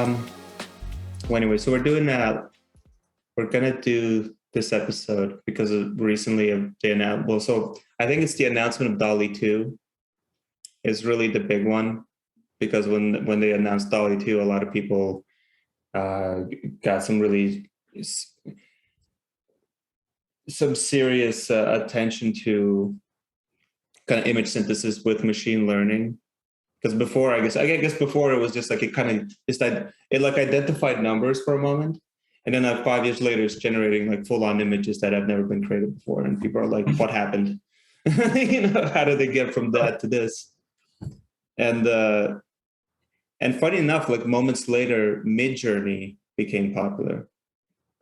Well, anyway, so we're gonna do this episode because recently they announced. Well, so I think it's the announcement of Dall-E 2 is really the big one, because when they announced Dall-E 2, a lot of people got some serious attention to kind of image synthesis with machine learning. Because before, I guess before it was just like it like identified numbers for a moment, and then 5 years later it's generating like full-on images that have never been created before, and people are like, "What happened? How did they get from that to this?" And funny enough, like moments later, Midjourney became popular.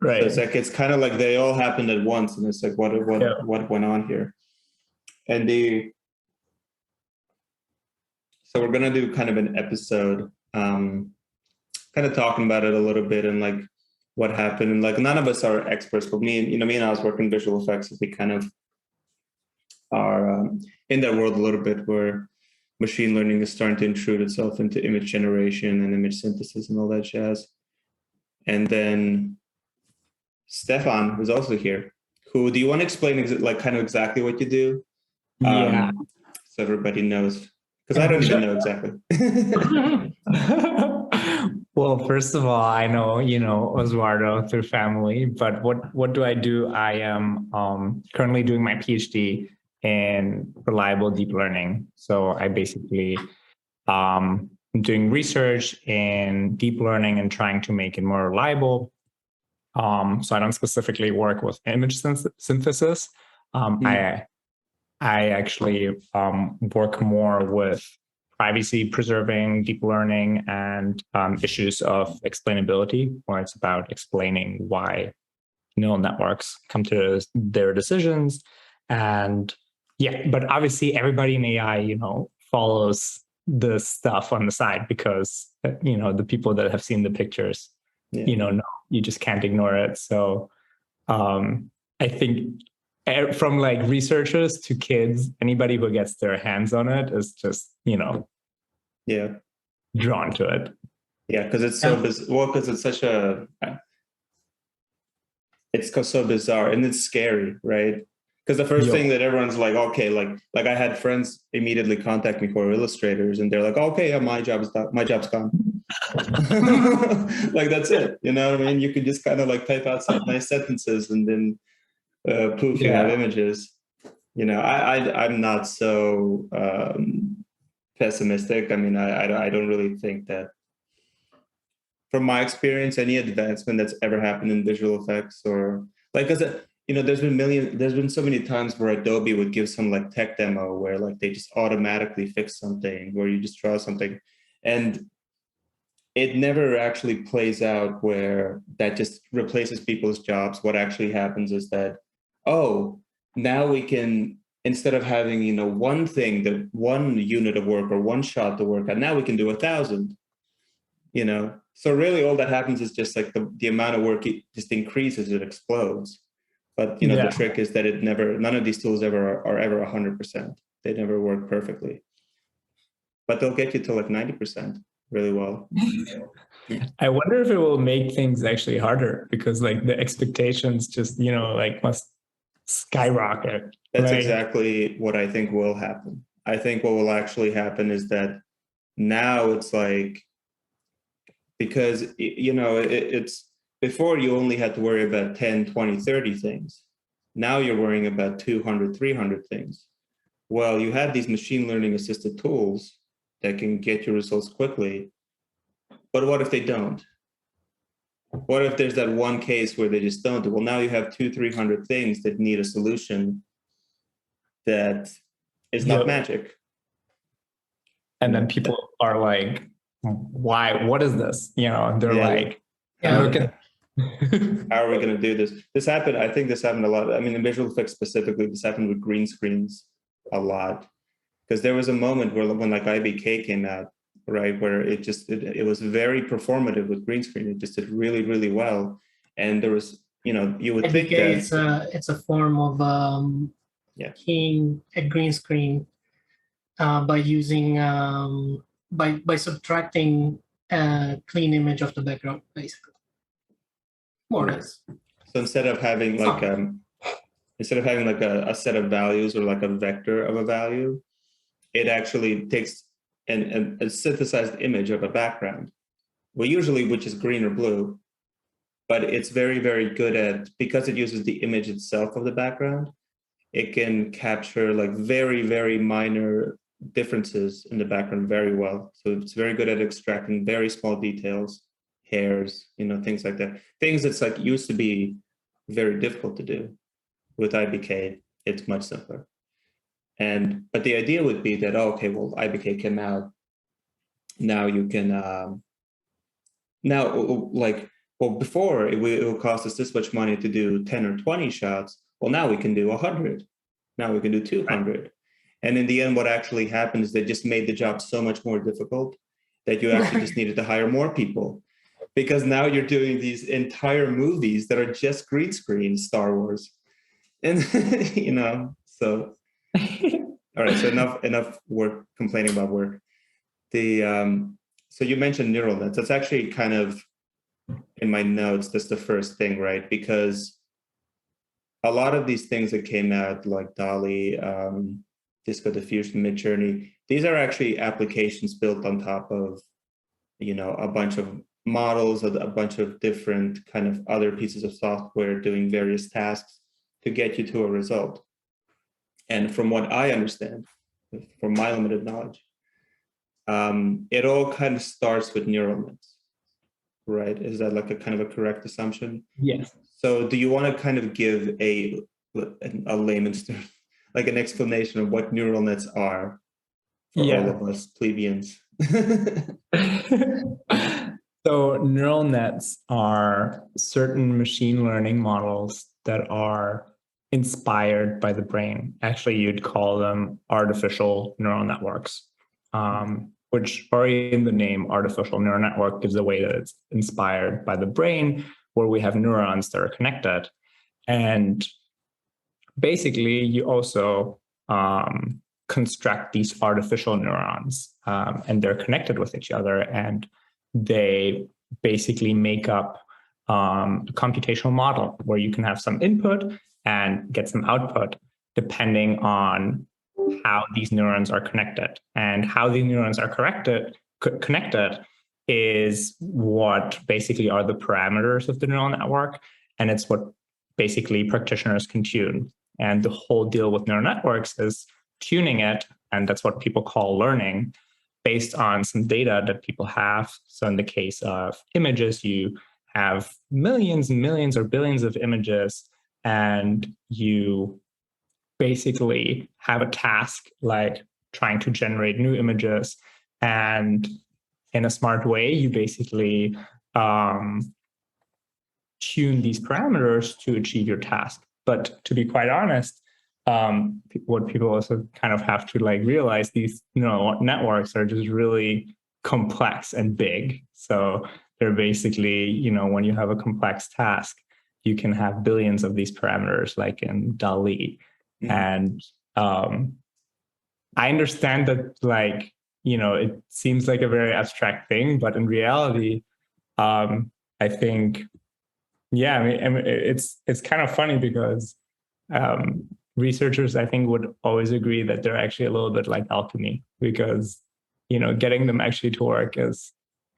Right. So it's kind of like they all happened at once, and it's like what went on here, and So we're gonna do kind of an episode, kind of talking about it a little bit and like what happened. And like none of us are experts, but me and I was working visual effects. We kind of are in that world a little bit, where machine learning is starting to intrude itself into image generation and image synthesis and all that jazz. And then Stefan was also here. Do you want to explain like kind of exactly what you do? Yeah. So everybody knows. Because I don't even know exactly. Well, first of all, I know, Osvaldo through family, but what do I do? I am currently doing my PhD in reliable deep learning. So I basically am doing research in deep learning and trying to make it more reliable. So I don't specifically work with image synthesis. I actually work more with privacy preserving deep learning and issues of explainability, where it's about explaining why neural networks come to their decisions. And yeah, but obviously everybody in AI, follows the stuff on the side because, the people that have seen the pictures, no, you just can't ignore it. So I think from like researchers to kids, anybody who gets their hands on it is just, drawn to it. Yeah, because it's so because it's such it's so bizarre and it's scary, right? Because the first thing that everyone's like, okay, like I had friends immediately contact me for illustrators, and they're like, okay, yeah, my job's gone. Like that's it, you know what I mean? You could just kind of like type out some nice sentences and then poof, you have images. I'm not so pessimistic. I mean, I don't really think that, from my experience, any advancement that's ever happened in visual effects, or like, because there's been so many times where Adobe would give some like tech demo where like they just automatically fix something, where you just draw something, and it never actually plays out where that just replaces people's jobs. What actually happens is that, now we can, instead of having, one thing, that one unit of work or one shot to work at, now we can do 1,000, So really all that happens is just like the amount of work just increases, it explodes. But, the trick is that none of these tools are ever 100%. They never work perfectly. But they'll get you to like 90% really well. I wonder if it will make things actually harder, because like the expectations just, must skyrocket. That's exactly what I think will happen. I think what will actually happen is that now it's like, because, it's before you only had to worry about 10, 20, 30 things. Now you're worrying about 200, 300 things. Well, you have these machine learning assisted tools that can get your results quickly. But what if they don't? What if there's that one case where they just don't? Well, now you have 200, 300 things that need a solution that is not magic. And then people are like, why? What is this? They're like, look at. How are we going to do this? I think this happened a lot. I mean, in visual effects specifically, this happened with green screens a lot. Because there was a moment when like IBK came out, right, where it was very performative with green screen. It just did really, really well. And there was, you would think that it's a form of keying a green screen by using by subtracting a clean image of the background, basically. More or less. So instead of having like a set of values or like a vector of a value, it actually takes a synthesized image of a background. Well, usually which is green or blue, but it's very, very good at, because it uses the image itself of the background, it can capture like very, very minor differences in the background very well. So it's very good at extracting very small details, hairs, things like that. Things that's like used to be very difficult to do. With IBK, it's much simpler. But the idea would be that, okay, well, IBK came out. Now you can, before it would cost us this much money to do 10 or 20 shots. Well, now we can do 100. Now we can do 200. Right. And in the end, what actually happened is they just made the job so much more difficult that you actually just needed to hire more people, because now you're doing these entire movies that are just green screen Star Wars. And, so, all right, so enough work, complaining about work. So you mentioned neural nets. That's actually kind of in my notes. That's the first thing, right? Because a lot of these things that came out, like Dall-E, Disco Diffusion, Midjourney, these are actually applications built on top of, a bunch of models, a bunch of different kind of other pieces of software doing various tasks to get you to a result. And from what I understand, from my limited knowledge, it all kind of starts with neural nets, right? Is that like a kind of a correct assumption? Yes. So do you want to kind of give a layman's term, like an explanation of what neural nets are for all of us plebeians? So neural nets are certain machine learning models that are inspired by the brain. Actually, you'd call them artificial neural networks, which already in the name artificial neural network gives away that it's inspired by the brain, where we have neurons that are connected. And basically, you also construct these artificial neurons, and they're connected with each other, and they basically make up a computational model where you can have some input and get some output depending on how these neurons are connected. And how these neurons are connected is what basically are the parameters of the neural network, and it's what basically practitioners can tune. And the whole deal with neural networks is tuning it, and that's what people call learning, based on some data that people have. So in the case of images, you have millions and millions or billions of images, and you basically have a task like trying to generate new images. And in a smart way, you basically tune these parameters to achieve your task. But to be quite honest, what people also kind of have to realize, these neural networks are just really complex and big. So they're basically, when you have a complex task, you can have billions of these parameters, like in Dall-E. Mm-hmm. And I understand that, it seems like a very abstract thing, but in reality, I think, it's kind of funny because researchers, I think, would always agree that they're actually a little bit like alchemy, because, getting them actually to work is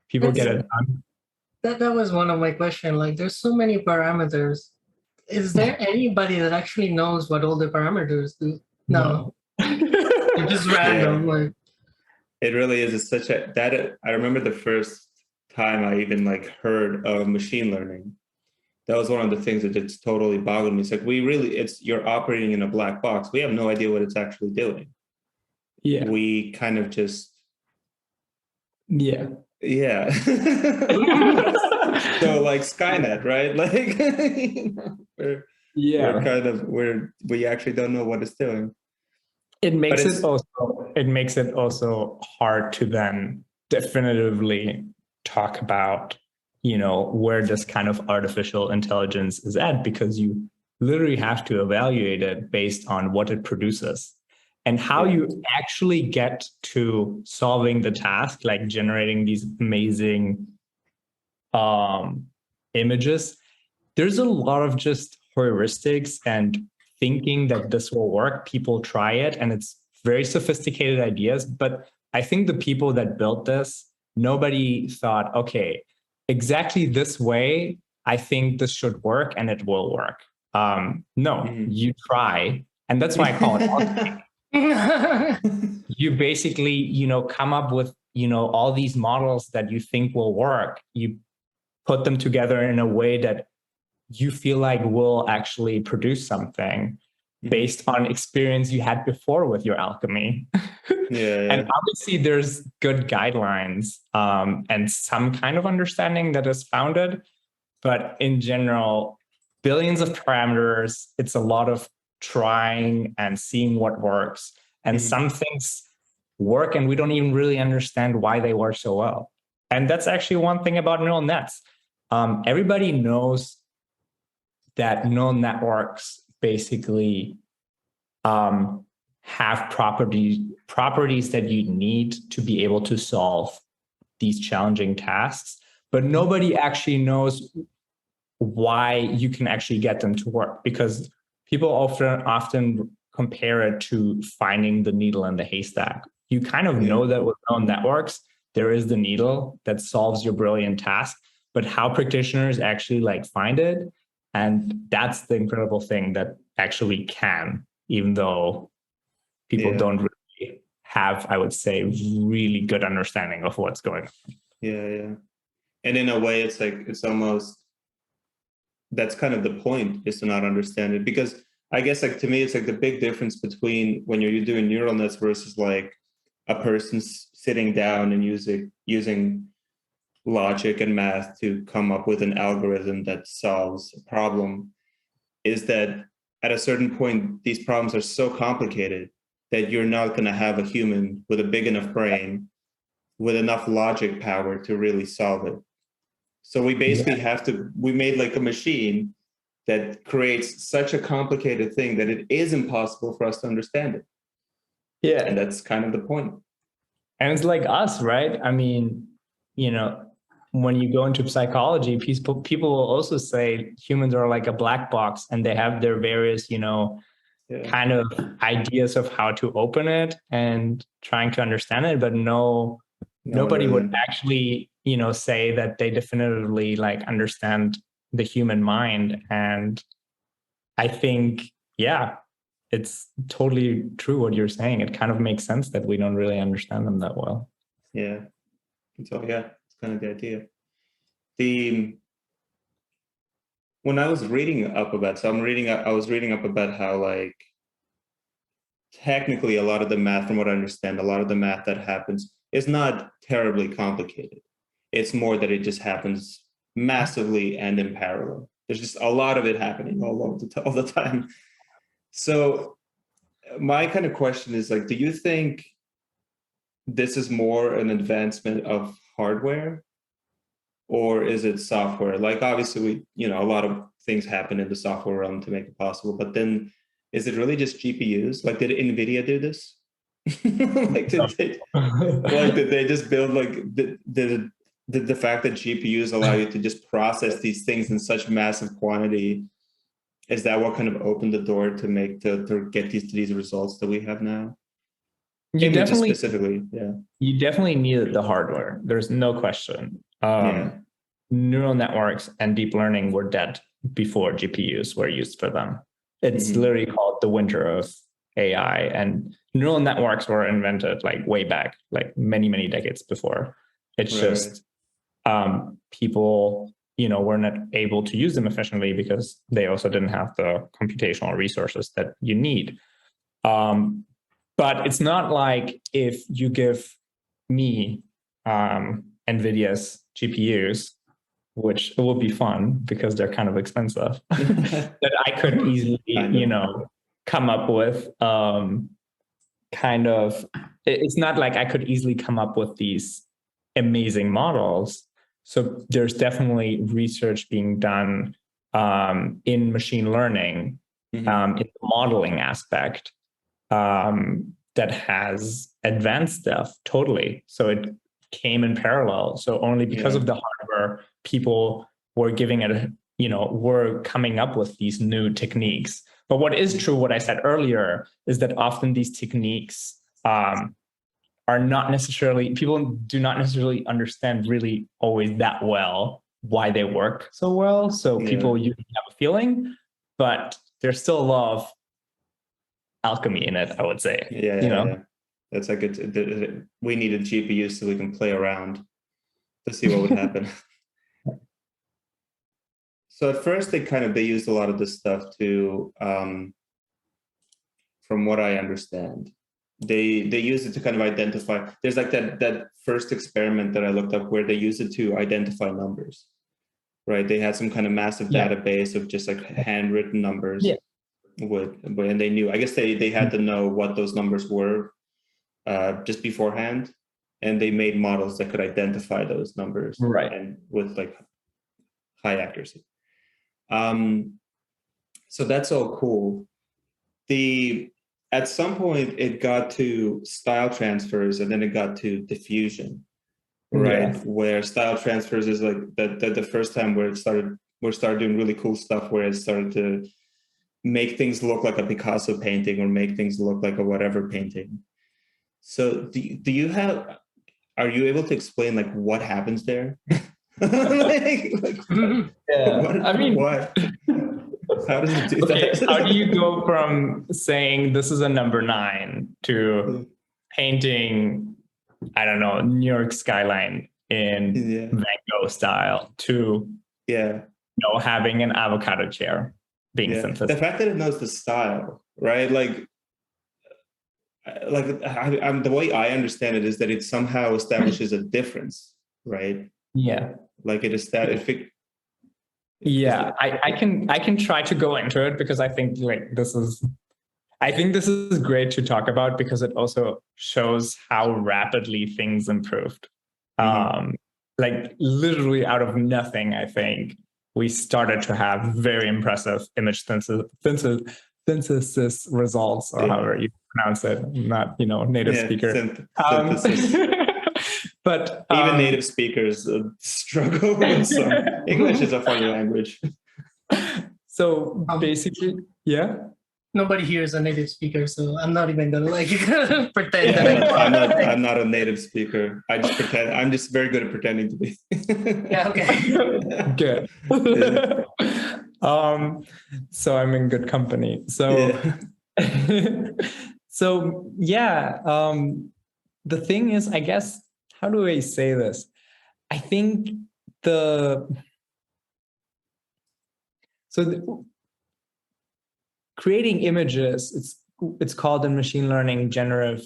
people get it done. That was one of my questions. There's so many parameters. Is there anybody that actually knows what all the parameters do? No. It's just random. Yeah. It really is. It's such I remember the first time I even heard of machine learning. That was one of the things that just totally boggled me. It's like, you're operating in a black box. We have no idea what it's actually doing. Yeah. We kind of just. Yeah. Yeah. So Skynet, right? We actually don't know what it's doing. It makes it also hard to then definitively talk about, where this kind of artificial intelligence is at, because you literally have to evaluate it based on what it produces. And how you actually get to solving the task, like generating these amazing images, there's a lot of just heuristics and thinking that this will work. People try it, and it's very sophisticated ideas. But I think the people that built this, nobody thought, okay, exactly this way, I think this should work and it will work. No, you try. And that's why I call it alchemy. You basically, come up with, all these models that you think will work. You put them together in a way that you feel like will actually produce something based on experience you had before with your alchemy. And obviously there's good guidelines and some kind of understanding that is founded. But in general, billions of parameters, it's a lot of trying and seeing what works. And some things work and we don't even really understand why they work so well. And that's actually one thing about neural nets. Everybody knows that neural networks basically have properties that you need to be able to solve these challenging tasks, but nobody actually knows why you can actually get them to work, because people often compare it to finding the needle in the haystack. You kind of know that with neural networks, there is the needle that solves your brilliant task, but how practitioners actually find it. And that's the incredible thing that actually can, even though people don't really have, I would say, really good understanding of what's going on. Yeah. And in a way, it's almost, that's kind of the point, is to not understand it. Because I guess to me, it's the big difference between when you're doing neural nets versus a person sitting down and using logic and math to come up with an algorithm that solves a problem, is that at a certain point, these problems are so complicated that you're not going to have a human with a big enough brain with enough logic power to really solve it. So we basically we made a machine that creates such a complicated thing that it is impossible for us to understand it. Yeah. And that's kind of the point. And it's like us, right? I mean, when you go into psychology, people will also say humans are like a black box, and they have their various, kind of ideas of how to open it and trying to understand it, but nobody would actually, say that they definitively understand the human mind. And I think, it's totally true what you're saying. It kind of makes sense that we don't really understand them that well. Yeah. So it's kind of the idea. When I was reading up about, I was reading up about how technically a lot of the math, from what I understand, a lot of the math that happens is not terribly complicated. It's more that it just happens massively and in parallel. There's just a lot of it happening all the time. So my kind of question is do you think this is more an advancement of hardware, or is it software? Obviously a lot of things happen in the software realm to make it possible, but then is it really just GPUs? Did NVIDIA do this? Did they just build the fact that GPUs allow you to just process these things in such massive quantity? Is that what kind of opened the door to get these results that we have now? You definitely needed the hardware. There's no question. Neural networks and deep learning were dead before GPUs were used for them. It's literally called the winter of AI, and neural networks were invented way back, many, many decades before. It's just people, were not able to use them efficiently because they also didn't have the computational resources that you need. But it's not like if you give me NVIDIA's GPUs, which it would be fun because they're kind of expensive, that I could easily, come up with it's not like I could easily come up with these amazing models. So there's definitely research being done in machine learning, in the modeling aspect, that has advanced stuff totally. So it came in parallel. So only because of the hardware, people were giving it, were coming up with these new techniques. But what is true, what I said earlier, is that often these techniques are not necessarily, people do not necessarily understand really always that well why they work so well. So people usually have a feeling, but there's still a lot of alchemy in it, I would say. Yeah. That's like we needed GPUs so we can play around to see what would happen. So at first they used a lot of this stuff to, from what I understand, they use it to kind of identify. There's like that first experiment that I looked up where they use it to identify numbers, right? They had some kind of massive database of just like handwritten numbers. Yeah. And they knew, I guess they had to know what those numbers were just beforehand, and they made models that could identify those numbers, right, and with like high accuracy. So that's all cool. At some point it got to style transfers, and then it got to diffusion, right? Where style transfers is like the first time where we started doing really cool stuff, where it started to make things look like a Picasso painting or make things look like a whatever painting. So are you able to explain like what happens there? What? How does it do that? How do you go from saying this is a number 9 to painting, I don't know, New York skyline in Van Gogh style to having an avocado chair being synthesized? The fact that it knows the style, right? Like the way I understand it is that it somehow establishes a difference, right? Yeah. Like it is that if it. Yeah, I can try to go into it, because I think this is great to talk about, because it also shows how rapidly things improved. Like literally out of nothing, I think we started to have very impressive image synthesis results, or however you pronounce it. I'm not, native speaker. Synthesis. But even native speakers struggle with some. English is a funny language. So basically, nobody here is a native speaker, so I'm not even gonna pretend that I'm not a native speaker. I just pretend. I'm just very good at pretending to be. Okay. Good. So I'm in good company. So the thing is, I guess, how do I say this? I think creating images, it's called in machine learning generative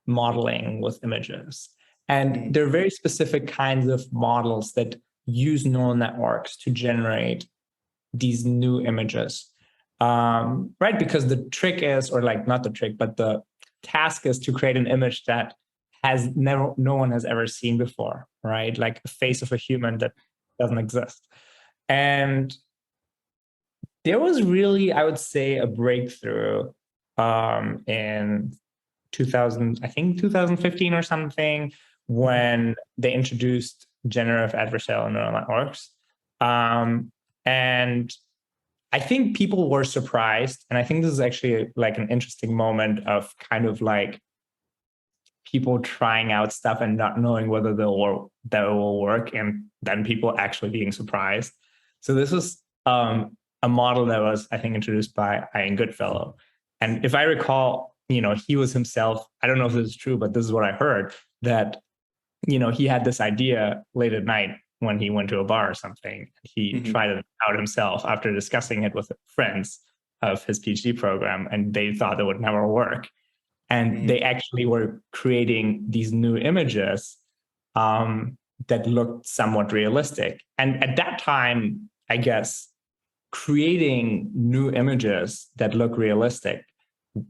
modeling with images. And there are very specific kinds of models that use neural networks to generate these new images, right? Because the trick is, or not the trick, but the task is to create an image that no one has ever seen before, right? Like a face of a human that doesn't exist. And there was really, I would say, a breakthrough in 2015 or something, when they introduced generative adversarial neural networks. And I think people were surprised. And I think this is actually an interesting moment of kind of people trying out stuff and not knowing whether that will work, and then people actually being surprised. So this was a model that was, I think, introduced by Ian Goodfellow. And if I recall, he was himself, I don't know if this is true, but this is what I heard, that, he had this idea late at night when he went to a bar or something. He tried it out himself after discussing it with friends of his PhD program, and they thought it would never work. And they actually were creating these new images that looked somewhat realistic. And at that time, I guess, creating new images that look realistic,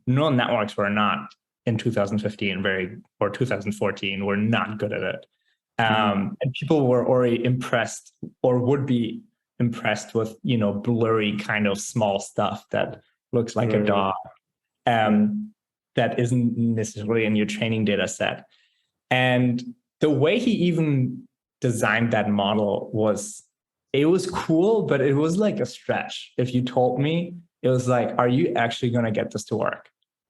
neural networks were not, in 2015 or 2014, were not good at it. And people were already impressed, or would be impressed with, blurry kind of small stuff that looks like a dog. that isn't necessarily in your training data set. And the way he even designed that model it was cool, but it was like a stretch. If you told me, it was like, are you actually going to get this to work?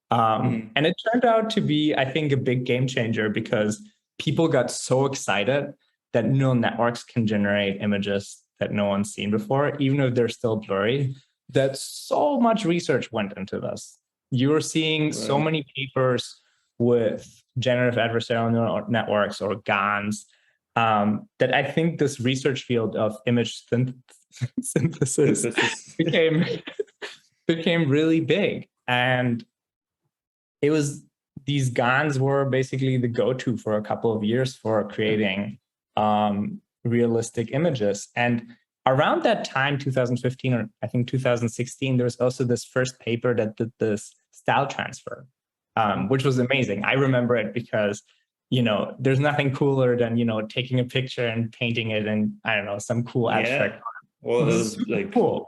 And it turned out to be, I think, a big game changer, because people got so excited that neural networks can generate images that no one's seen before, even if they're still blurry, that so much research went into this. You're seeing so many papers with generative adversarial neural networks, or GANs, that I think this research field of image synthesis became really big. And these GANs were basically the go-to for a couple of years for creating realistic images. And around that time, 2015 or I think 2016, there was also this first paper that did this style transfer, which was amazing. I remember it because, there's nothing cooler than, taking a picture and painting it in, I don't know, some cool abstract. Yeah. Well, it was like cool.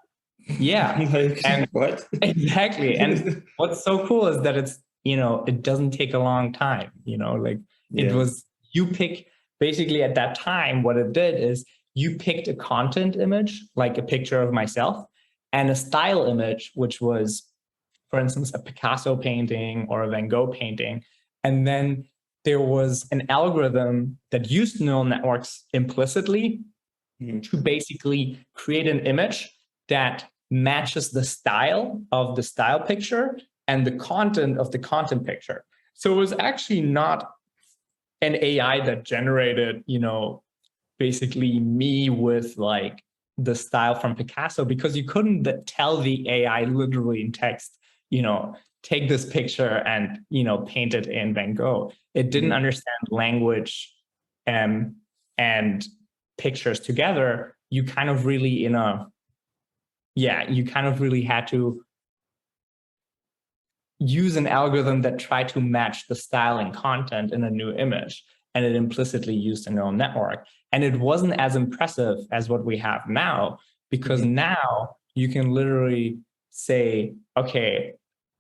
Yeah. like, and what? Exactly. And what's so cool is that it's, it doesn't take a long time, it was, you pick, basically at that time, what it did is you picked a content image, like a picture of myself, and a style image, which was, for instance, a Picasso painting or a Van Gogh painting. And then there was an algorithm that used neural networks implicitly to basically create an image that matches the style of the style picture and the content of the content picture. So it was actually not an AI that generated, basically me with like the style from Picasso, because you couldn't tell the AI literally in text, take this picture and, paint it in Van Gogh. It didn't understand language and pictures together. You kind of really you kind of really had to use an algorithm that tried to match the style and content in a new image. And it implicitly used a neural network. And it wasn't as impressive as what we have now, because now you can literally say, okay,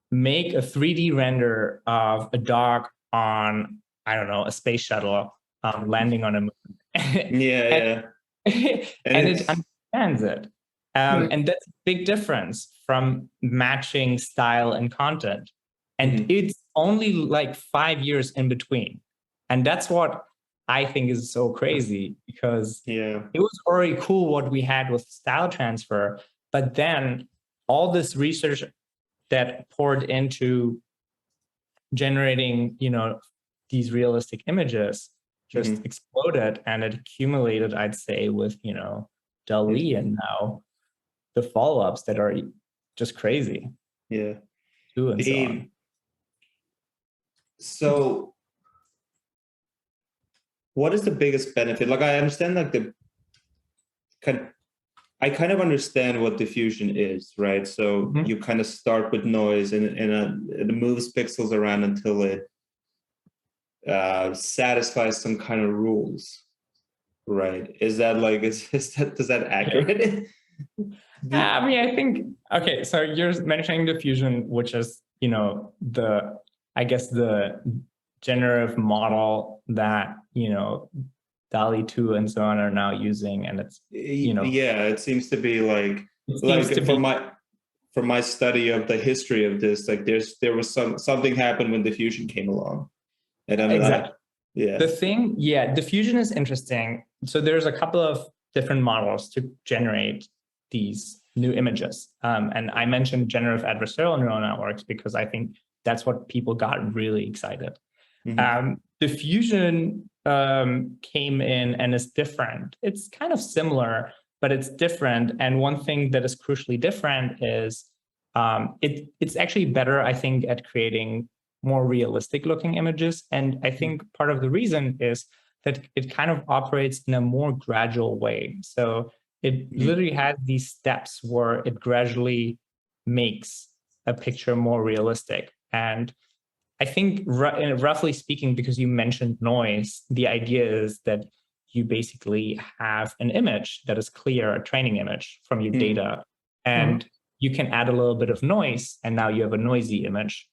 make a 3D render of a dog on, I don't know, a space shuttle landing on a moon. And it understands it. And that's a big difference from matching style and content. And it's only like 5 years in between. And that's what I think is so crazy, because it was already cool what we had with style transfer, but then all this research that poured into generating, these realistic images just exploded, and it accumulated, I'd say, with, Dall-E, and now the follow-ups that are just crazy. Yeah. And so on. So what is the biggest benefit? Like, I understand like I kind of understand what diffusion is, right? So you kind of start with noise and it moves pixels around until it satisfies some kind of rules, right? Is that accurate? I mean, I think, okay, so you're mentioning diffusion, which is, the generative model that, Dall-E 2 and so on are now using, and it's, it seems to be like from my study of the history of this, like there was something happened when diffusion came along. And exactly. Diffusion is interesting. So there's a couple of different models to generate these new images. And I mentioned generative adversarial neural networks because I think that's what people got really excited. Diffusion came in and is different. It's kind of similar, but it's different. And one thing that is crucially different is it's actually better, I think, at creating more realistic looking images. And I think part of the reason is that it kind of operates in a more gradual way. So it literally has these steps where it gradually makes a picture more realistic. And I think roughly speaking, because you mentioned noise, the idea is that you basically have an image that is clear, a training image from your data, and you can add a little bit of noise, and now you have a noisy image.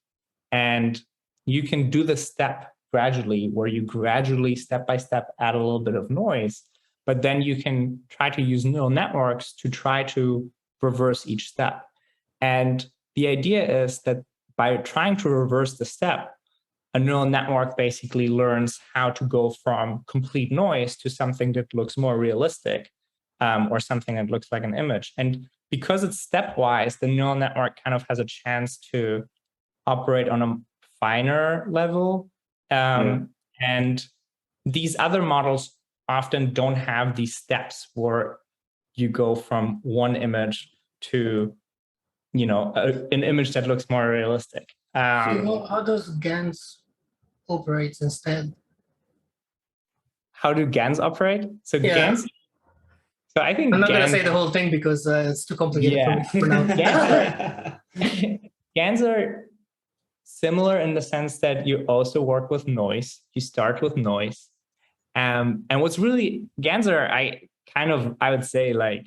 And you can do the step gradually, where you gradually, step by step, add a little bit of noise, but then you can try to use neural networks to try to reverse each step. And the idea is that by trying to reverse the step, a neural network basically learns how to go from complete noise to something that looks more realistic, or something that looks like an image. And because it's stepwise, the neural network kind of has a chance to operate on a finer level. And these other models often don't have these steps where you go from one image to, an image that looks more realistic. So how does GANs operates instead? How do GANs operate? So GANs. So I think I'm not going to say the whole thing because it's too complicated for me to pronounce. GANs are similar in the sense that you also work with noise. You start with noise. And what's really, GANs are, I would say, like,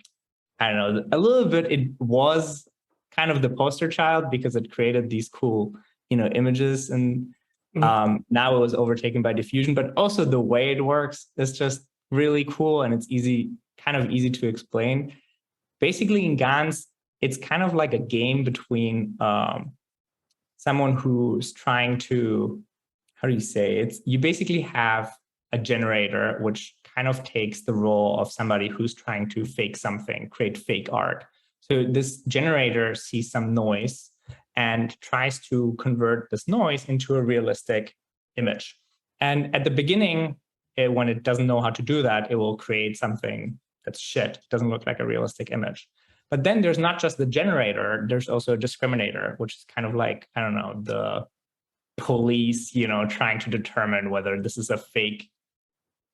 I don't know, a little bit, it was kind of the poster child because it created these cool, images. And now it was overtaken by diffusion, but also the way it works is just really cool, and it's kind of easy to explain. Basically, in GANs, it's kind of like a game between someone who's trying to, how do you say it? You basically have a generator, which kind of takes the role of somebody who's trying to fake something, create fake art. So this generator sees some noise and tries to convert this noise into a realistic image. And at the beginning, when it doesn't know how to do that, it will create something that's shit. It doesn't look like a realistic image. But then there's not just the generator, there's also a discriminator, which is kind of like, I don't know, the police, trying to determine whether this is a fake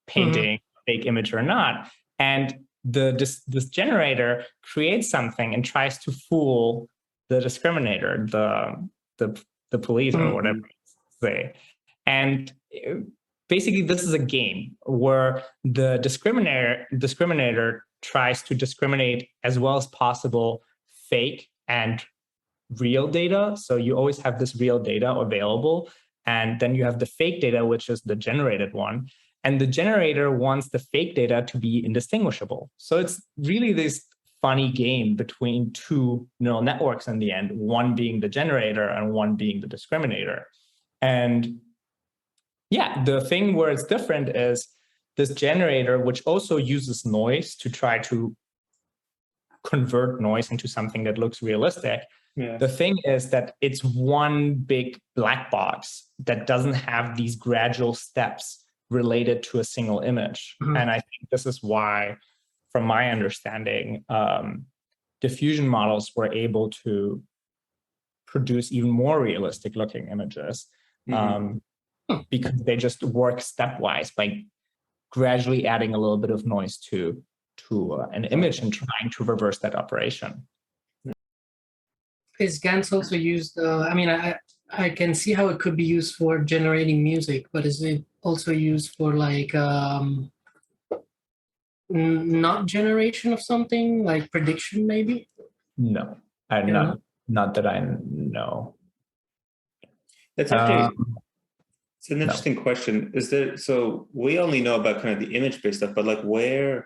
painting, fake image or not. And this generator creates something and tries to fool the discriminator, the police or whatever you say. And basically, this is a game where the discriminator tries to discriminate as well as possible fake and real data. So you always have this real data available, and then you have the fake data, which is the generated one. And the generator wants the fake data to be indistinguishable. So it's really this funny game between two neural networks in the end, one being the generator and one being the discriminator. And the thing where it's different is this generator, which also uses noise to try to convert noise into something that looks realistic. The thing is that it's one big black box that doesn't have these gradual steps related to a single image. And I think this is why, from my understanding, diffusion models were able to produce even more realistic looking images, because they just work stepwise by gradually adding a little bit of noise to an image and trying to reverse that operation. Is GANs also used? I can see how it could be used for generating music, but is it also used for like not generation of something, like prediction maybe? No, not that I know. That's actually it's an interesting question. So we only know about kind of the image-based stuff, but like where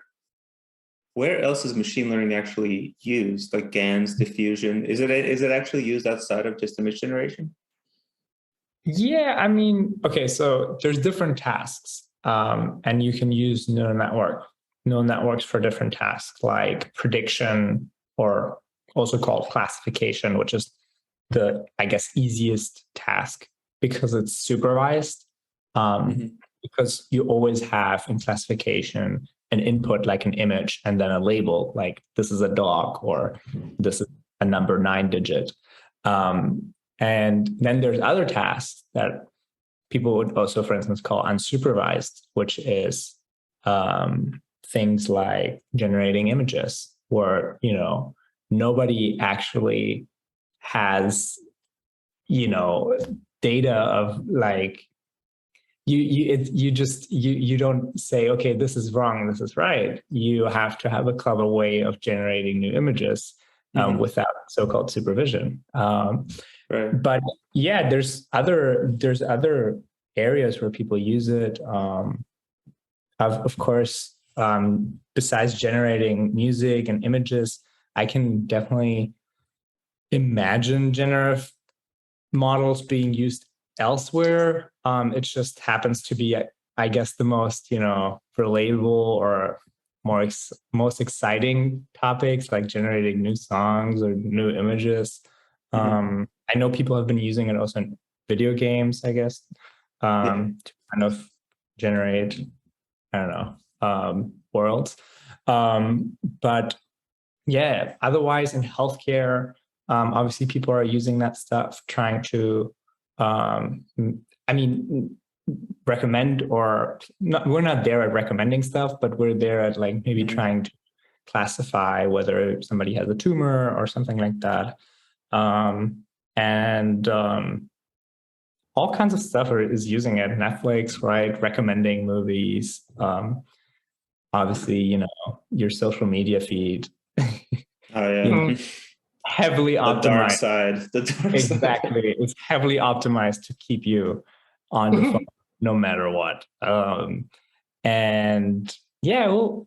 else is machine learning actually used? Like GANs, diffusion, is it actually used outside of just image generation? Yeah, okay, so there's different tasks, and you can use neural networks for different tasks, like prediction, or also called classification, which is the, I guess, easiest task because it's supervised. Because you always have in classification an input like an image and then a label like this is a dog or this is a number 9 digit. And then there's other tasks that people would also, for instance, call unsupervised, which is things like generating images where, nobody actually has, data of like, you don't say, okay, this is wrong, this is right. You have to have a clever way of generating new images without so-called supervision. Right. But yeah, there's other areas where people use it. Of course, besides generating music and images, I can definitely imagine generative models being used elsewhere. It just happens to be, I guess, the most, relatable or most exciting topics, like generating new songs or new images. I know people have been using it also in video games, I guess, to kind of generate, I don't know, worlds. But yeah, otherwise in healthcare, obviously people are using that stuff, trying to, recommend, or not, we're not there at recommending stuff, but we're there at like maybe trying to classify whether somebody has a tumor or something like that. And all kinds of stuff is using it. Netflix, right? Recommending movies. Obviously, your social media feed. Oh yeah. Heavily optimized. The dark side. Exactly. It's heavily optimized to keep you on the phone no matter what. And yeah, well,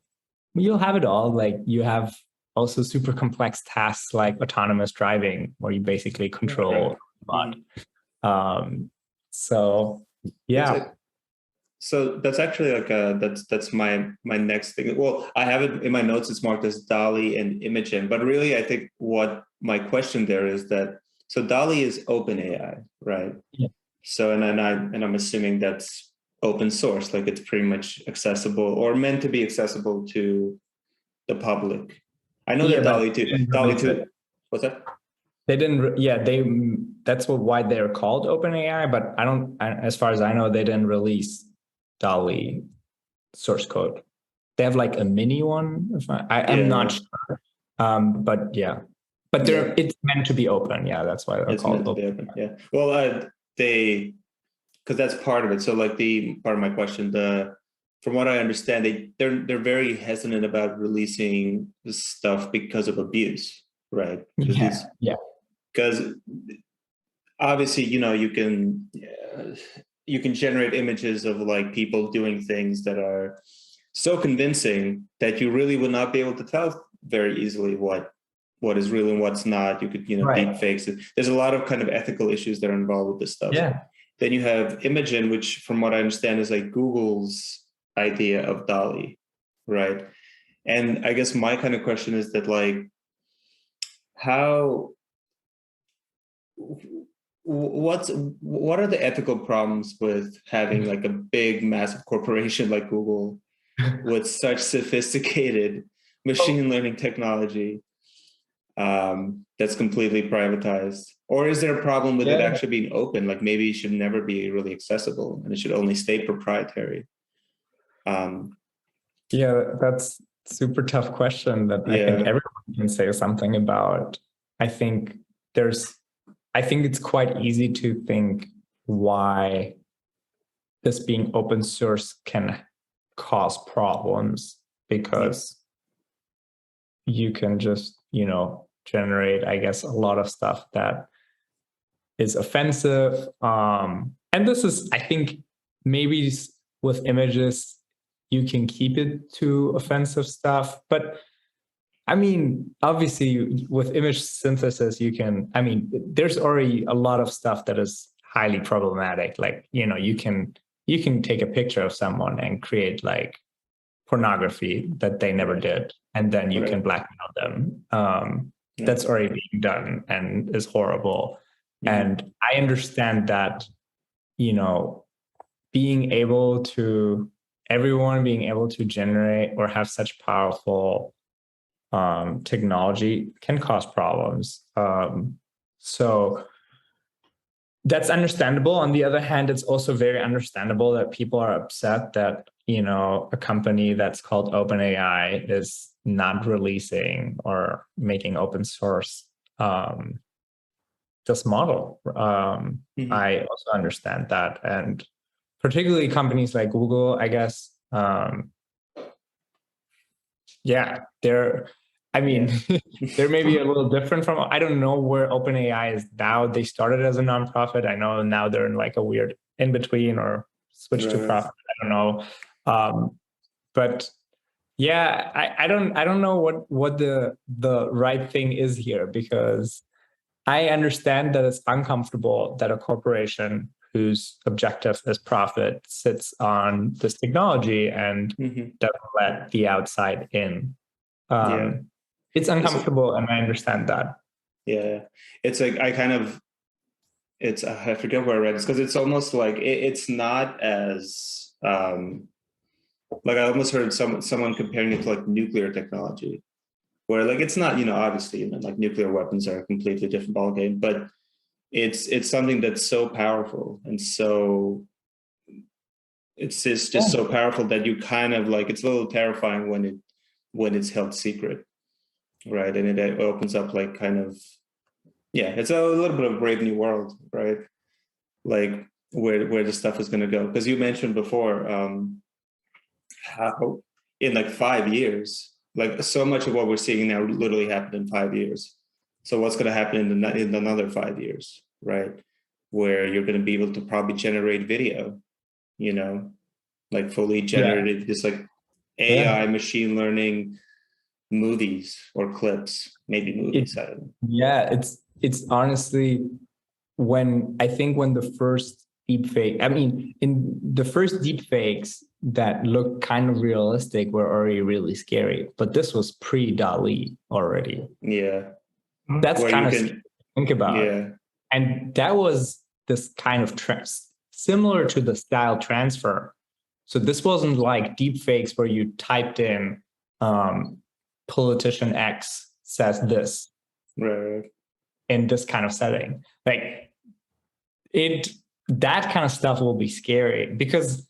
you'll have it all. Like you have also super complex tasks like autonomous driving, where you basically control a lot. So yeah. So that's actually like that's my next thing. Well, I have it in my notes. It's marked as Dall-E and Imogen, but really, I think what my question there is that so Dall-E is open AI, right? Yeah. So I'm assuming that's open source, like it's pretty much accessible or meant to be accessible to the public. I know that Dall-E too. What's that? They didn't. Yeah, that's why they're called OpenAI. But as far as I know, they didn't release Dall-E source code. They have like a mini one. I'm not sure. But yeah, but it's meant to be open. Yeah, that's why they're called open. Yeah. Well, because that's part of it. So like the part of my question, from what I understand, they're very hesitant about releasing this stuff because of abuse, right? Yeah. Because obviously, you can generate images of like people doing things that are so convincing that you really would not be able to tell very easily what is real and what's not. You could, deep fakes it. There's a lot of kind of ethical issues that are involved with this stuff. Yeah. Then you have Imogen, which from what I understand is like Google's idea of Dall-E, right? And I guess my kind of question is that like, what are the ethical problems with having like a big, massive corporation like Google with such sophisticated machine learning technology that's completely privatized? Or is there a problem with it actually being open? Like maybe it should never be really accessible and it should only stay proprietary. Yeah, that's a super tough question that I think everyone can say something about. I think it's quite easy to think why this being open source can cause problems, because you can just, generate, I guess, a lot of stuff that is offensive. And this is, I think, maybe with images, you can keep it to offensive stuff. But I mean, obviously, with image synthesis, there's already a lot of stuff that is highly problematic. Like, you can take a picture of someone and create like pornography that they never did, and then you can blackmail them. That's already being done and is horrible. And I understand that, everyone being able to generate or have such powerful technology can cause problems. So that's understandable. On the other hand, it's also very understandable that people are upset that, a company that's called OpenAI is not releasing or making open source this model. I also understand that. And particularly companies like Google, I guess, I mean, there may be a little different from, I don't know where OpenAI is now. They started as a nonprofit. I know now they're in like a weird in between or switch to Right. profit. I don't know. But yeah, I don't know what the right thing is here, because I understand that it's uncomfortable that a corporation whose objective is profit sits on this technology and doesn't let the outside in. It's uncomfortable, and I understand that. Yeah, it's like I forget where I read this, because it's almost like it's not as like I almost heard someone comparing it to like nuclear technology, where like it's not, obviously, like nuclear weapons are a completely different ballgame, but it's something that's so powerful, and so it's just so powerful that you kind of like, it's a little terrifying when it's held secret, right? And it opens up like kind of, it's a little bit of a brave new world, right? Like where the stuff is going to go, because you mentioned before how in like 5 years, like so much of what we're seeing now literally happened in 5 years. So what's going to happen in another 5 years, right? Where you're going to be able to probably generate video, like fully generated, just like AI machine learning movies or clips, maybe movies. I don't know. Yeah, it's honestly, when the first deepfake, in the first deepfakes that looked kind of realistic were already really scary, but this was pre Dall-E already. Yeah. That's kind of scary to think about. Yeah. And that was this kind of similar to the style transfer. So this wasn't like deepfakes where you typed in politician X says this, right, in this kind of setting. Like that kind of stuff will be scary, because,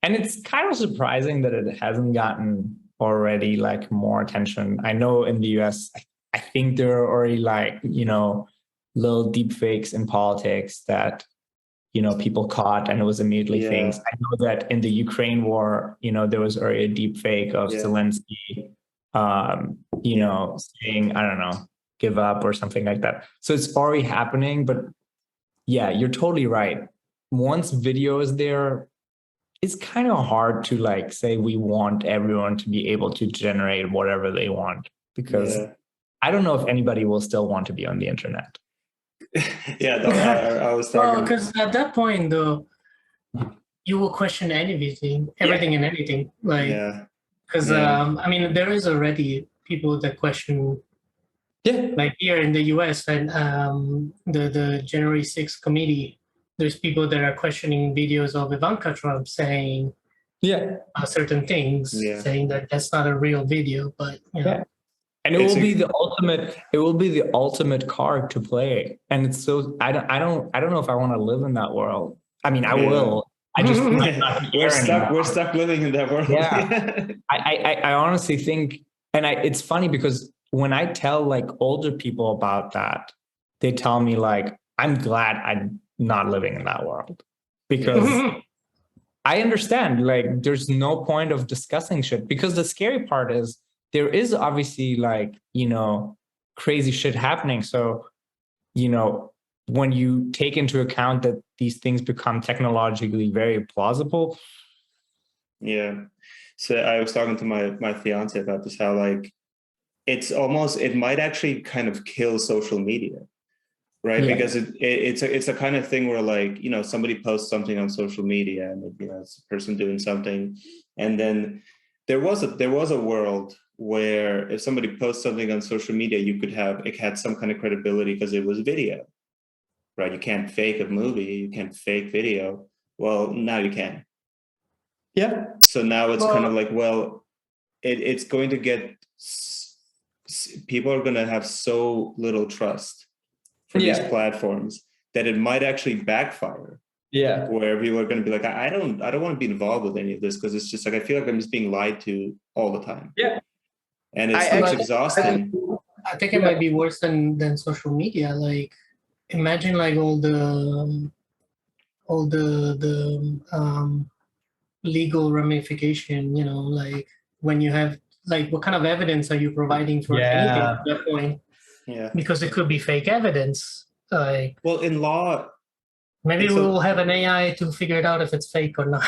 and it's kind of surprising that it hasn't gotten already like more attention. I know in the US, I think there are already like, little deep fakes in politics that, people caught, and it was immediately things. I know that in the Ukraine war, there was already a deep fake of Zelensky, saying, I don't know, give up or something like that. So it's already happening, but yeah, you're totally right. Once video is there, it's kind of hard to like say we want everyone to be able to generate whatever they want, because I don't know if anybody will still want to be on the internet. I was talking. Well, because at that point, though, you will question everything and anything. Like, because there is already people that question. Like here in the US, and the January 6th committee, there's people that are questioning videos of Ivanka Trump saying certain things, saying that that's not a real video, but and it will be the ultimate card to play. And it's so I don't know if I want to live in that world. I mean, I will. I just we're stuck living in that world. I honestly think, and it's funny because when I tell like older people about that, they tell me like, I'm glad I'm not living in that world, because I understand like there's no point of discussing shit, because the scary part is there is obviously like, crazy shit happening. So, when you take into account that these things become technologically very plausible. Yeah. So I was talking to my fiance about this, how like, it might actually kind of kill social media, right? Because it's a kind of thing where like, somebody posts something on social media, and it's a person doing something. And then there was a world where if somebody posts something on social media, it had some kind of credibility because it was video, right? You can't fake a movie, you can't fake video. Well, now you can. Yeah. So now it's kind of like, well, it's going to get, people are going to have so little trust for these platforms that it might actually backfire. Yeah. Where people are going to be like, I don't want to be involved with any of this, because it's just like, I feel like I'm just being lied to all the time. Yeah. And it's exhausting. I think it might be worse than social media. Like, imagine like all the legal ramification, like when you have like what kind of evidence are you providing for anything at that point? Yeah. Because it could be fake evidence. Like, well, in law, maybe we'll have an AI to figure it out if it's fake or not.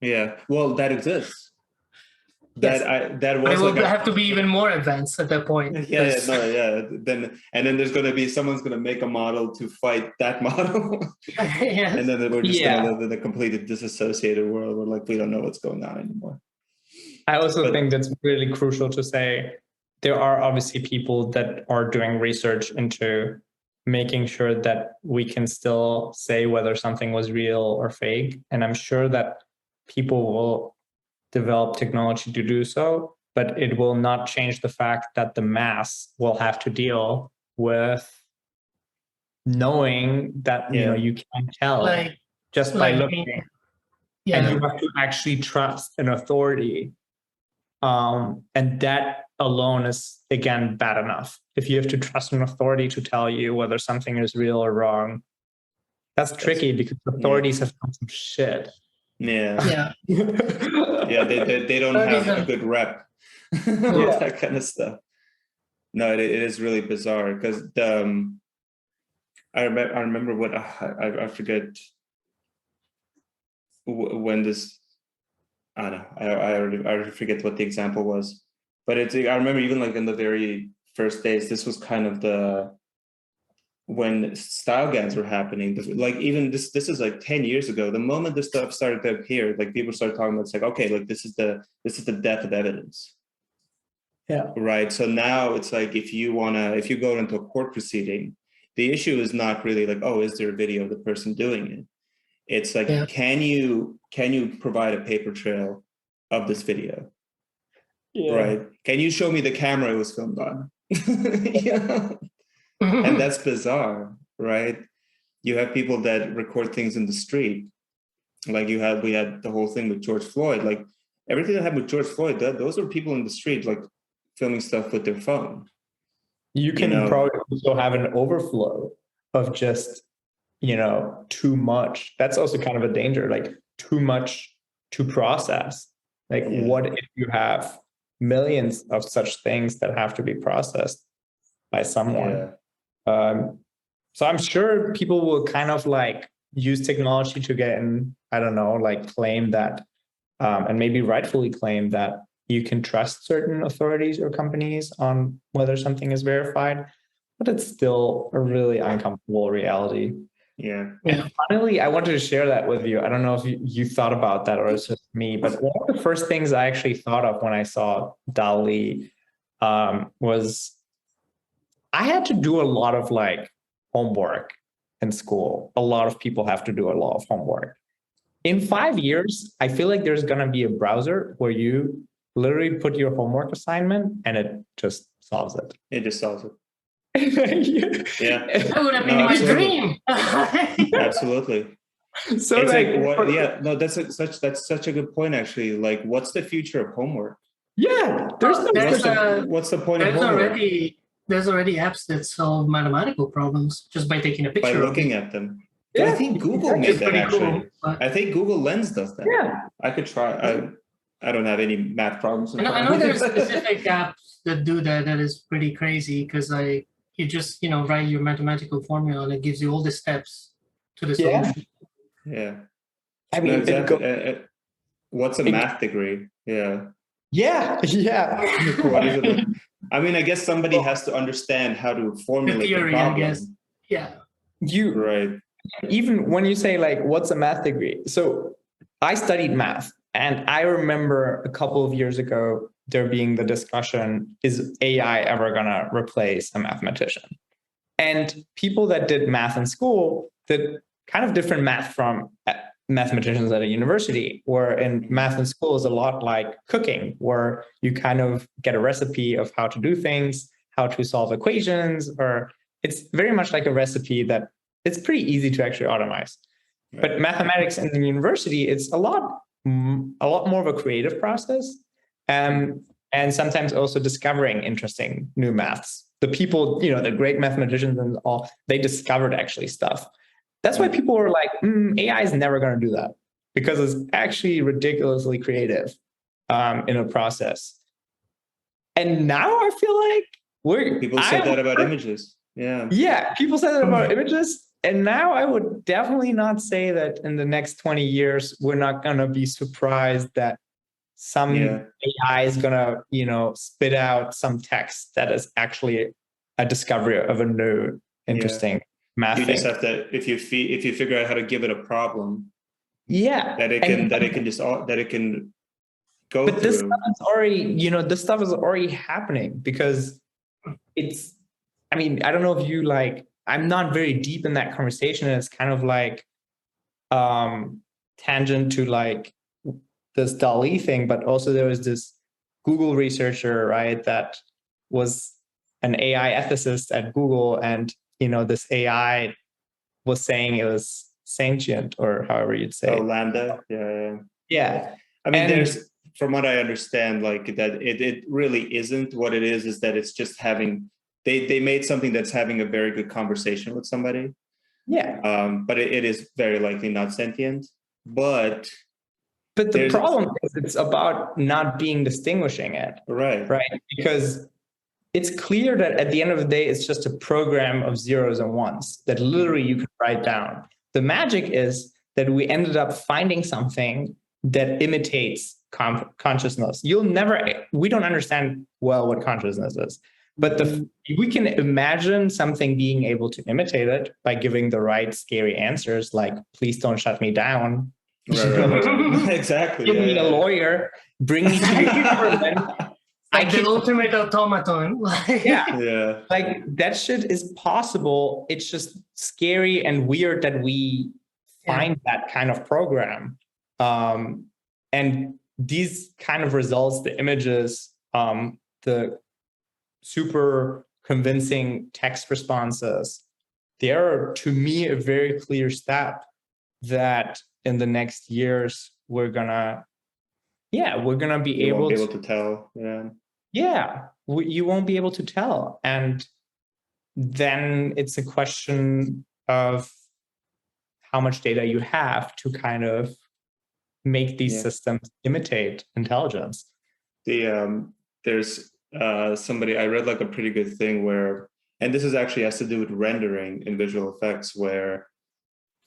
Yeah. Well, that exists. That yes. That was. But it will have to be even more advanced at that point. Then there's going to be someone's going to make a model to fight that model, yes. And then we're just going to live in a completely disassociated world where like we don't know what's going on anymore. I also think that's really crucial to say. There are obviously people that are doing research into making sure that we can still say whether something was real or fake, and I'm sure that people will develop technology to do so, but it will not change the fact that the mass will have to deal with knowing that you can't tell just by looking. And you have to actually trust an authority. And that alone is, again, bad enough. If you have to trust an authority to tell you whether something is real or wrong, that's tricky because authorities have done some shit. Yeah. They don't have a good rep. That kind of stuff. No, it is really bizarre because I remember what I forget when this. I don't know. I already forget what the example was, but I remember even like in the very first days, this was kind of when style guides were happening. Like even this is like 10 years ago. The moment this stuff started to appear, like people started talking about, it's like, okay, like this is the death of evidence. Yeah. Right. So now it's like if you go into a court proceeding, the issue is not really like, oh, is there a video of the person doing it? It's like, can you provide a paper trail of this video? Yeah. Right. Can you show me the camera it was filmed on? And that's bizarre, right? You have people that record things in the street. Like we had the whole thing with George Floyd. Like everything that happened with George Floyd, those are people in the street, like filming stuff with their phone. You can probably also have an overflow of just, too much. That's also kind of a danger, like too much to process. Like what if you have millions of such things that have to be processed by someone? So I'm sure people will kind of like use technology to get in, I don't know, like claim that, and maybe rightfully claim that you can trust certain authorities or companies on whether something is verified, but it's still a really uncomfortable reality. Yeah. And finally, I wanted to share that with you. I don't know if you thought about that or it's just me, but one of the first things I actually thought of when I saw Dall-E was I had to do a lot of like homework in school. A lot of people have to do a lot of homework. In 5 years, I feel like there's going to be a browser where you literally put your homework assignment and it just solves it. It just solves it. Yeah. That would have been my dream. Absolutely. So it's that's such a good point, actually. Like, what's the future of homework? Yeah. What's the point of homework? There's already apps that solve mathematical problems just by taking a picture. By looking at them. Yeah, I think Google made that actually. Cool, I think Google Lens does that. Yeah. I could try. I don't have any math problems. I know there's specific apps that do that. That is pretty crazy because you just write your mathematical formula and it gives you all the steps to the solution. Yeah. I mean, what's a math degree? Yeah. Yeah. What is it? I mean, I guess somebody has to understand how to formulate the theory, problem. I guess. Yeah. Right. Even when you say like, what's a math degree? So I studied math, and I remember a couple of years ago there being the discussion, is AI ever going to replace a mathematician? And people that did math in school did kind of different math from mathematicians at a university, where in math in school is a lot like cooking, where you kind of get a recipe of how to do things, how to solve equations, or it's very much like a recipe that it's pretty easy to actually automate. Right. But mathematics in the university, it's a lot more of a creative process. And sometimes also discovering interesting new maths. The people, the great mathematicians and all, they discovered actually stuff. That's why people were like, AI is never going to do that, because it's actually ridiculously creative in a process. And now I feel like people said that about images. Yeah, people said that about images. And now I would definitely not say that in the next 20 years, we're not going to be surprised that some AI is going to, you know, spit out some text that is actually a discovery of a new interesting math You thing. just have to, if you figure out how to give it a problem, that it can go but through. This stuff is already, you know, this stuff is already happening because it's, I mean, I don't know if you like, I'm not very deep in that conversation. And it's kind of like tangent to like this Dall-E thing, but also there was this Google researcher, right, that was an AI ethicist at Google, and you know, this AI was saying it was sentient, or however you'd say. Oh, Lambda, yeah. I mean, there's, from what I understand, like that it really isn't. What it is that it's just having, they made something that's having a very good conversation with somebody. Yeah. But it is very likely not sentient. But the problem is it's about not being distinguishing it. Right. Because it's clear that at the end of the day, it's just a program of zeros and ones that literally you can write down. The magic is that we ended up finding something that imitates consciousness. We don't understand well what consciousness is, but we can imagine something being able to imitate it by giving the right scary answers, like, please don't shut me down. Right. Exactly. Give me a lawyer, bring me to your government. Like the ultimate automaton. Like that shit is possible. It's just scary and weird that we find that kind of program. And these kind of results, the images, the super convincing text responses, they are, to me, a very clear step that in the next years we're gonna be able to tell. You won't be able to tell, and then it's a question of how much data you have to kind of make these systems imitate intelligence. There's somebody, I read like a pretty good thing where, and this is actually has to do with rendering in visual effects, where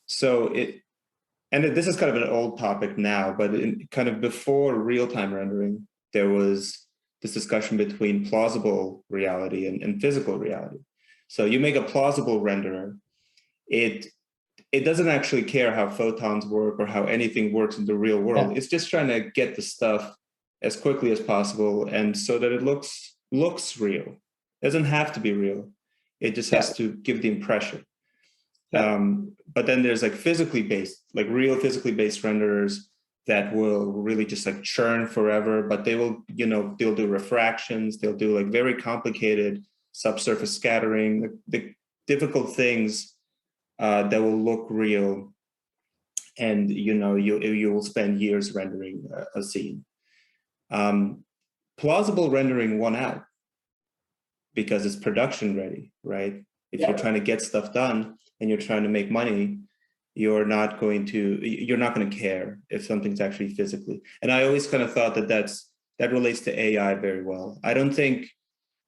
this is kind of an old topic now, but kind of before real-time rendering, there was this discussion between plausible reality and physical reality. So you make a plausible renderer, it doesn't actually care how photons work or how anything works in the real world. It's just trying to get the stuff as quickly as possible, and so that it looks real. It doesn't have to be real. It just has to give the impression. But then there's like real physically based renderers that will really just like churn forever, but they will, they'll do refractions, they'll do like very complicated subsurface scattering, the difficult things that will look real. And, you will spend years rendering a scene. Plausible rendering won out because it's production ready, right? If you're trying to get stuff done and you're trying to make money, you're not going to care if something's actually physically. And I always kind of thought that relates to AI very well. I don't think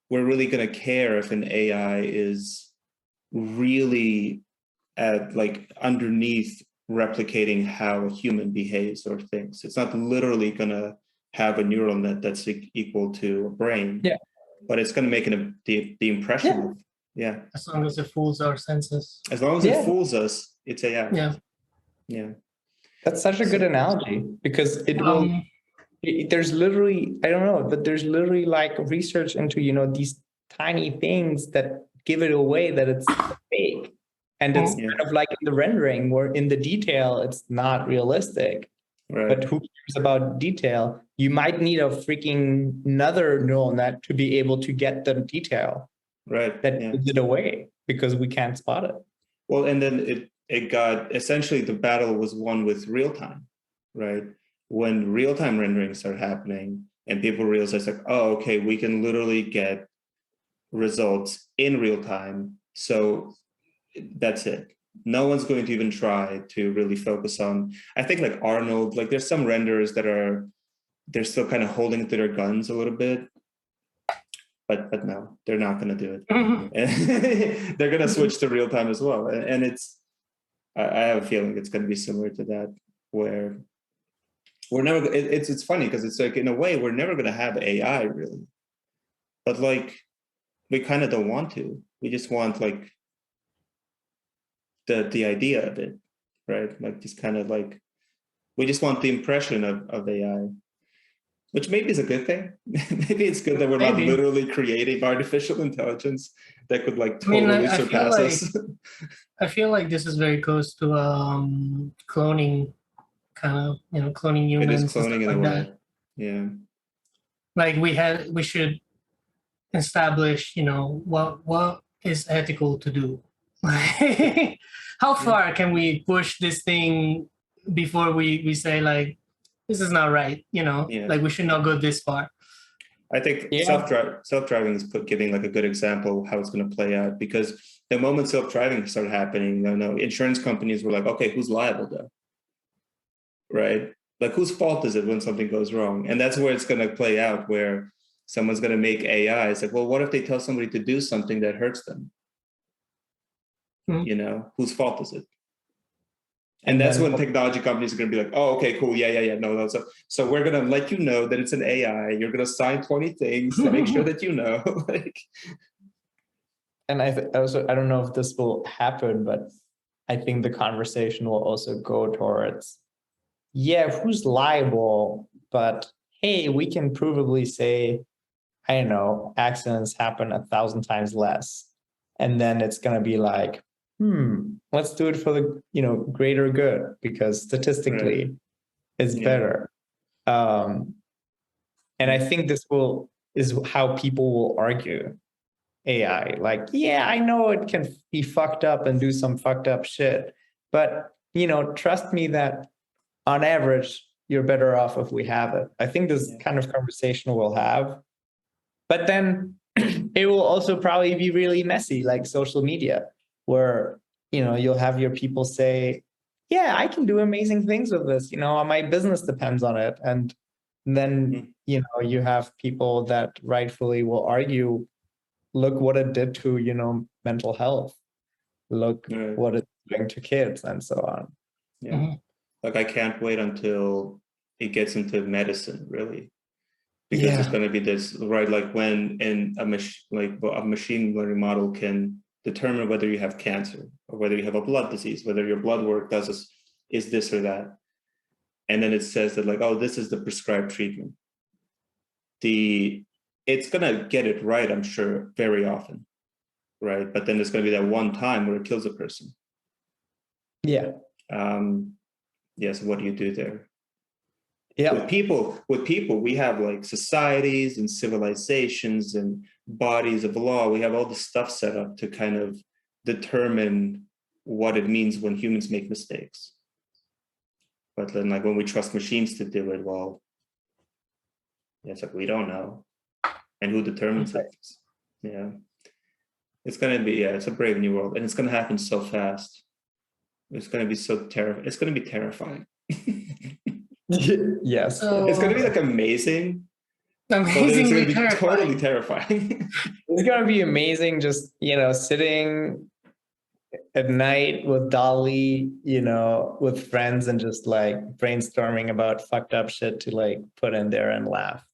we're really going to care if an AI is really underneath replicating how a human behaves or thinks. It's not literally going to have a neural net that's equal to a brain, but it's going to make the impression of. As long as it fools our senses. As long as it fools us, it's AI. Yeah. That's such a good analogy, because it will. There's literally, I don't know, but there's literally like research into these tiny things that give it away that it's fake, and it's kind of like in the rendering, where in the detail it's not realistic. Right. But who cares about detail? You might need a freaking another neural net to be able to get the detail. Right. That gives it away because we can't spot it. Well, and then it got, essentially the battle was won with real time, right? When real time rendering started happening and people realized like, oh, okay, we can literally get results in real time. So that's it. No one's going to even try to really focus on, I think like Arnold, like there's some renderers that they're still kind of holding to their guns a little bit. but no, they're not going to do it. And they're going to switch to real time as well. And I have a feeling it's going to be similar to that, where we're never, it's funny because it's like, in a way, we're never going to have AI really, but like, we kind of don't want to. We just want like the idea of it, right? Like just kind of like, we just want the impression of AI, which maybe is a good thing. Maybe it's good that we're not literally creating artificial intelligence that could like totally surpass us. I feel like this is very close to cloning, kind of, cloning humans. It is cloning in a way. Yeah. Like we should establish, what is ethical to do. How far can we push this thing before we say like, this is not right, like we should not go this far. I think self-driving is giving like a good example of how it's going to play out, because the moment self-driving started happening, insurance companies were like, okay, who's liable though? Right? Like whose fault is it when something goes wrong? And that's where it's going to play out, where someone's going to make AI. It's like, well, what if they tell somebody to do something that hurts them? Whose fault is it? And that's when technology companies are going to be like, oh, okay, cool. Yeah. No. So we're going to let you know that it's an AI. You're going to sign 20 things to make sure that you know. And I don't know if this will happen, but I think the conversation will also go towards, who's liable? But hey, we can provably say, I don't know, accidents happen 1,000 times less. And then it's going to be like, let's do it for the greater good, because statistically it's better. And I think this is how people will argue AI. Like, I know it can be fucked up and do some fucked up shit, but trust me that on average you're better off if we have it. I think this kind of conversation we'll have, but then it will also probably be really messy, like social media, where you'll have your people say, I can do amazing things with this, my business depends on it. And then you have people that rightfully will argue, look what it did to mental health, look what it's doing to kids, and so on. Like I can't wait until it gets into medicine, really, because it's going to be this, right? Like when a machine learning model can determine whether you have cancer or whether you have a blood disease, whether your blood work is this or that. And then it says that like, oh, this is the prescribed treatment. It's going to get it right, I'm sure, very often, right? But then there's going to be that one time where it kills a person. So what do you do there? With people, we have like societies and civilizations and bodies of law. We have all this stuff set up to kind of determine what it means when humans make mistakes. But then like when we trust machines to do it, well, it's like, we don't know. And who determines it? It's going to be, it's a brave new world. And it's going to happen so fast. It's going to be so terrifying. It's going to be terrifying. Yes. It's going to be like amazing. Amazingly it's going to be totally terrifying. It's going to be amazing just, sitting at night with Dall-E, with friends and just like brainstorming about fucked up shit to like put in there and laugh.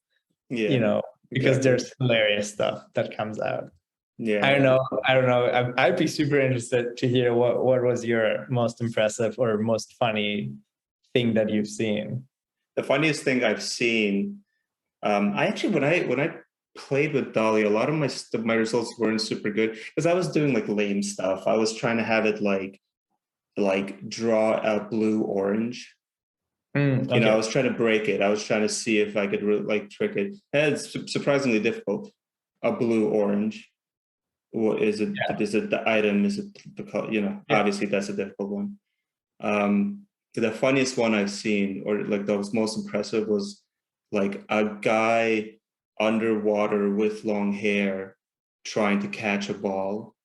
Because there's hilarious stuff that comes out. I don't know. I'd be super interested to hear what was your most impressive or most funny thing that you've seen. The funniest thing I've seen, I actually, when I played with Dall-E, a lot of my results weren't super good because I was doing like lame stuff. I was trying to have it like draw a blue orange. I was trying to break it. I was trying to see if I could like trick it. And it's surprisingly difficult. A blue orange. What is it? Yeah. Is it the item? Is it the color? Obviously that's a difficult one. The funniest one I've seen, or like that was most impressive, was like a guy underwater with long hair trying to catch a ball,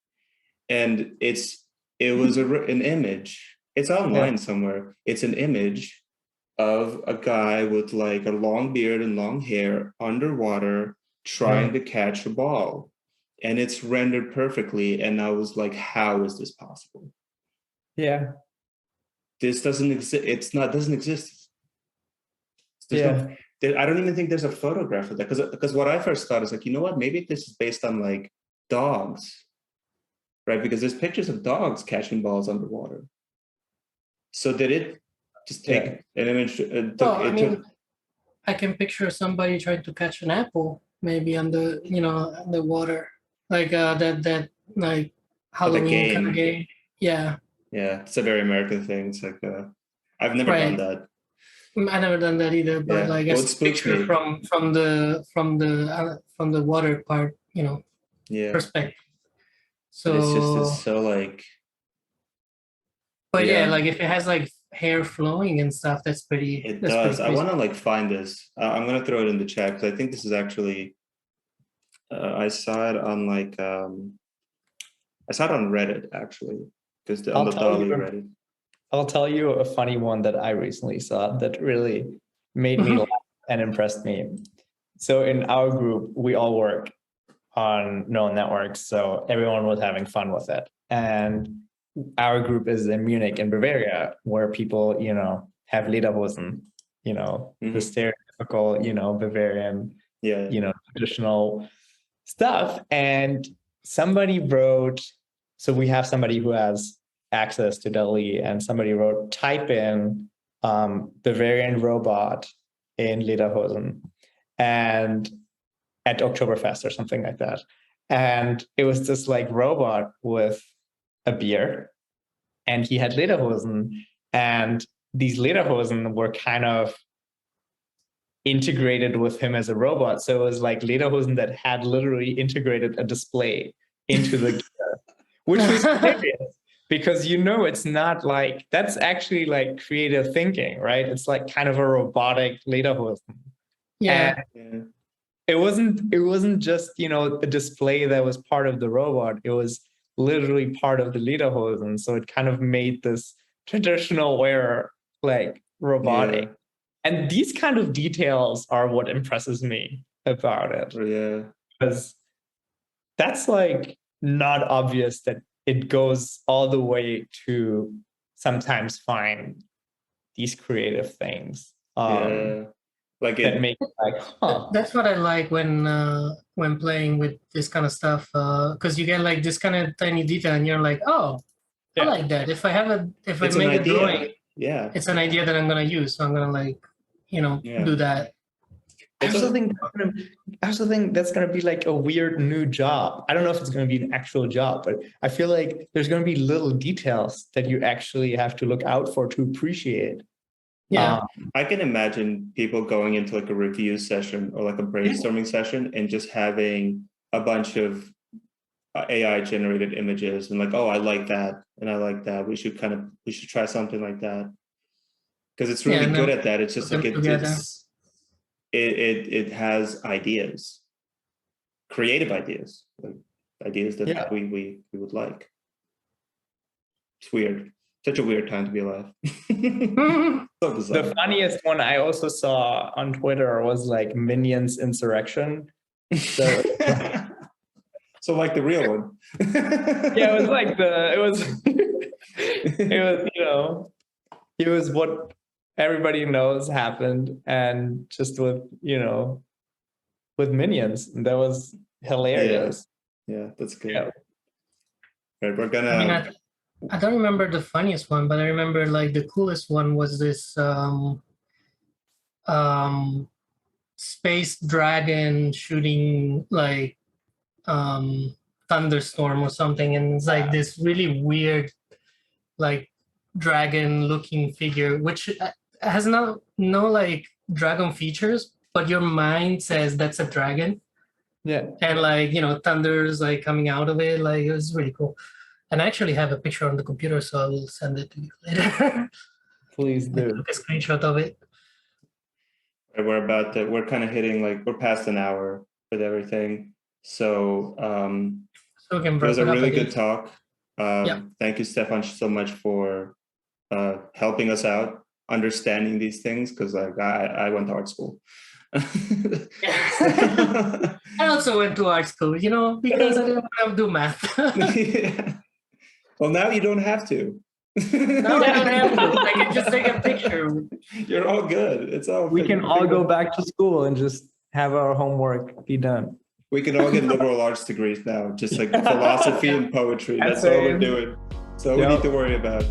and it was an image. It's online somewhere. It's an image of a guy with like a long beard and long hair underwater trying to catch a ball, and it's rendered perfectly. And I was like, how is this possible? Yeah. This doesn't exist. Doesn't exist. Yeah. I don't even think there's a photograph of that, because what I first thought is like, you know what, maybe this is based on like dogs, right? Because there's pictures of dogs catching balls underwater. So did it just take an image? I can picture somebody trying to catch an apple, maybe on the the water, like that like Halloween kind of game. Yeah. Yeah, it's a very American thing. It's like I've never done that. I never done that either, but like a picture from the water part, perspective. So it's so like. But like if it has like hair flowing and stuff, that's pretty. It does. I want to like find this. I'm gonna throw it in the chat because I think this is actually. I saw it on like I saw it on Reddit actually, because on the Dall-E Reddit. I'll tell you a funny one that I recently saw that really made me laugh and impressed me. So in our group, we all work on neural networks, so everyone was having fun with it. And our group is in Munich in Bavaria, where people, have Lederhosen, the stereotypical, Bavarian, traditional stuff. And somebody wrote, so we have somebody who has access to Dall-E, and somebody wrote, type in Bavarian robot in Lederhosen and at Oktoberfest or something like that. And it was this like robot with a beard, and he had Lederhosen, and these Lederhosen were kind of integrated with him as a robot. So it was like Lederhosen that had literally integrated a display into the gear, which was hilarious. Because it's not like, that's actually like creative thinking, right? It's like kind of a robotic Lederhosen. Yeah. And it wasn't just, a display that was part of the robot. It was literally part of the Lederhosen. So it kind of made this traditional wear like robotic. Yeah. And these kind of details are what impresses me about it. Yeah. Because that's like not obvious that it goes all the way to sometimes find these creative things. Like that make it like, That's what I like when playing with this kind of stuff, because you get like this kind of tiny detail, and you're like, I like that. If I make a drawing, it's an idea that I'm gonna use, so I'm gonna like, do that. I also think that's going to be like a weird new job. I don't know if it's going to be an actual job, but I feel like there's going to be little details that you actually have to look out for to appreciate. Yeah. I can imagine people going into like a review session or like a brainstorming session and just having a bunch of AI generated images and like, I like that and I like that. We should try something like that. Because it's really good at that. It's just like it has ideas, creative ideas, like ideas that we would like. It's weird. Such a weird time to be alive. So bizarre. The funniest one I also saw on Twitter was like Minions Insurrection. So, so like the real one. Yeah, it was like it was what everybody knows happened, and just with with minions. That was hilarious. Yeah, that's good. Yeah. Right, we're gonna. I don't remember the funniest one, but I remember like the coolest one was this space dragon shooting like thunderstorm or something, and it's like this really weird like dragon looking figure, which has no like dragon features, but your mind says that's a dragon. Yeah. And like, thunder's like coming out of it. Like, it was really cool. And I actually have a picture on the computer, so I will send it to you later. Please do. Like, a screenshot of it. We're kind of hitting like, we're past an hour with everything. So it was a really good talk. Thank you, Stefan, so much for helping us out understanding these things, because like I went to art school. I also went to art school, because I didn't want to do math. Yeah. Well, now you don't have to. No, I don't have to. I can just take a picture. You're all good. It's all. We can all go back to school and just have our homework be done. We can all get liberal arts degrees now, just like philosophy and poetry. That's all we're doing. So we need to worry about.